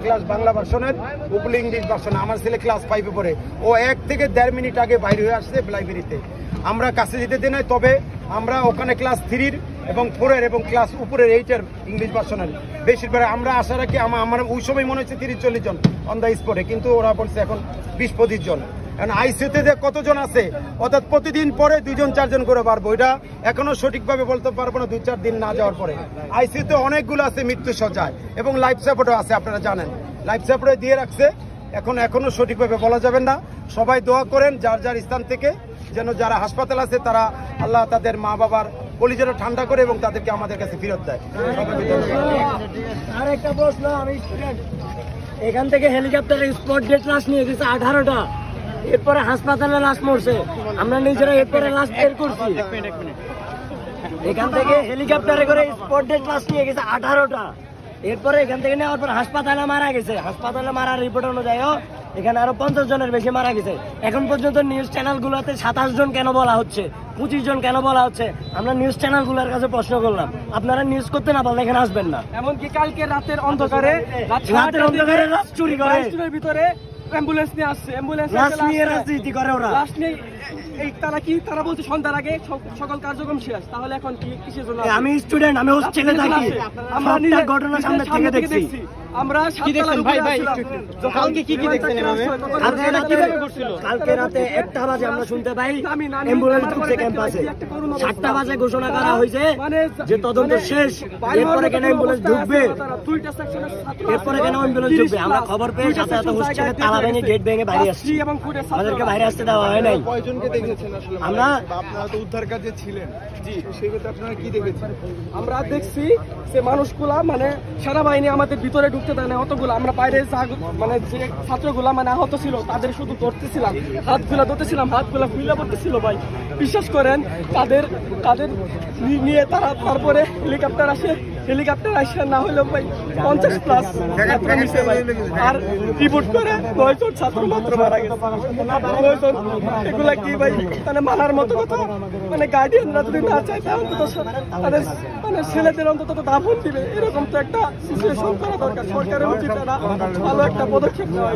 Class Bangla ভার্সনের উপলি English version. আমার ছেলে ক্লাস 5-এ পড়ে। ও 1 থেকে 1.5 মিনিট আগে বাইরে হয়ে আসছে লাইব্রেরিতে। আমরা কাছে যেতে দিই না, তবে আমরা ওখানে ক্লাস 3 এবং 4 এবং ক্লাস উপরের 8 ইংলিশ ভার্সনের বেশিরভাগ আমরা আশা রাখি। আমার ওই সময় মনে হচ্ছে 30-40 জন অন দ্য স্পটে, কিন্তু ওরা বলছে এখন 20-25 জন। এখন আইসিইউতে কতজন আছে, অর্থাৎ প্রতিদিন পরে 2-4 জন করে পারবো, এটা এখনো সঠিকভাবে বলতে পারবো না 2-4 দিন না যাওয়ার পরে। আইসিইউতে অনেকগুলো আছে মৃত্যু সজ্জায় এবং লাইফ সাপোর্টও আছে, আপনারা জানেন লাইফ সাপোর্টে দিয়ে রাখছে। এখনো সঠিকভাবে বলা যাবে না। সবাই দোয়া করেন যার যার স্থান থেকে, যেন যারা হাসপাতাল আছে তারা আল্লাহ তাদের মা বাবার কলিজাটা ঠান্ডা করে এবং তাদেরকে আমাদের কাছে ফেরত দেয়। আর একটা প্রশ্ন, আমি স্টুডেন্ট, এখান থেকে হেলিকপ্টারে স্পট ডেট লাশ নিয়ে গেছে 18টা, এরপরে হাসপাতালে লাশ মরছে, আমরা নিজেরা এরপরে লাশ বের করছি। এখান থেকে হেলিকপ্টারে করে স্পট ডেট লাশ নিয়ে গেছে 18টা, এরপরে এখান থেকে নেওয়ার পর হাসপাতালে মারা গেছে। হাসপাতালে মারার রিপোর্ট অনুযায়ী এখানে আরো 50 জনের বেশি মারা গেছে। এখন পর্যন্ত নিউজ চ্যানেলগুলোতে 27 জন কেন বলা হচ্ছে, 25 জন কেন বলা হচ্ছে? আমরা নিউজ চ্যানেলগুলোর কাছে প্রশ্ন করলাম, আপনারা নিউজ করতে না পারলে এখানে আসবেন না। এমনকি কালকে রাতের অন্ধকারে লাশ চুরি করে ভিতরে অ্যাম্বুলেন্স নিয়ে আসছে, অ্যাম্বুলেন্স নিয়ে রাজনীতি করে ওরা। লাশ নিয়ে তারা বলছে সন্ধ্যার আগে সকল কার্যক্রম শেষ। তাহলে এখন কিসের জন্য? আমি স্টুডেন্ট, আমি হোস্টেলে থাকি, আমরা নিজের ঘটনা সামনে থেকে দেখছি। আমরা কালকে কি দেখছেন? কালকে রাতে 1টা বাজে আমরা শুনতে পাই অ্যাম্বুলেন্স ঢুকছে ক্যাম্পাসে। 7টা বাজে ঘোষণা করা হয়েছে যে তদন্ত শেষ, এরপরে কেন অ্যাম্বুলেন্স ঢুকবে, এরপরে কেন অ্যাম্বুলেন্স ঢুকবে। আমরা খবর পেয়ে সাথে সাথে হোস্টেলে তালা ভেঙে গেট ভেঙে বাইরে আসছি, আমাদেরকে বাইরে আসতে দেওয়া হয় নাই। আমরা তো উদ্ধার কাজে ছিলেন, সেই ক্ষেত্রে আপনারা কি দেখেছেন? আমরা দেখছি সে মানুষগুলা মানে সেনাবাহিনী আমাদের ভিতরে ঢুকতে দেয় না, অতগুলো আমরা বাইরে মানে যে ছাত্রগুলা মানে আহত ছিল তাদের শুধু ধরতেছিলাম, হাতগুলা ধরতেছিলাম, হাতগুলা ফুলে পড়তেছিল ভাই। বিশ্বাস করেন তাদের নিয়ে তারপরে হেলিকপ্টার আসে, হেলিকপ্টার আসে না হলেও ভাই 50+ আর রিপোর্ট করে 9 জন ছাত্র মাত্র মারা গেছে। 9 জন, এগুলা কি ভাই মানে মানার মতো কথা? মানে গার্ডিয়ানরা যদি না চায় অন্তত তাদের মানে ছেলেদের অন্তত দাফন দিবে, এরকম তো একটা সিচুয়েশন করা দরকার। সরকারের উচিত ভালো একটা পদক্ষেপ নেওয়া।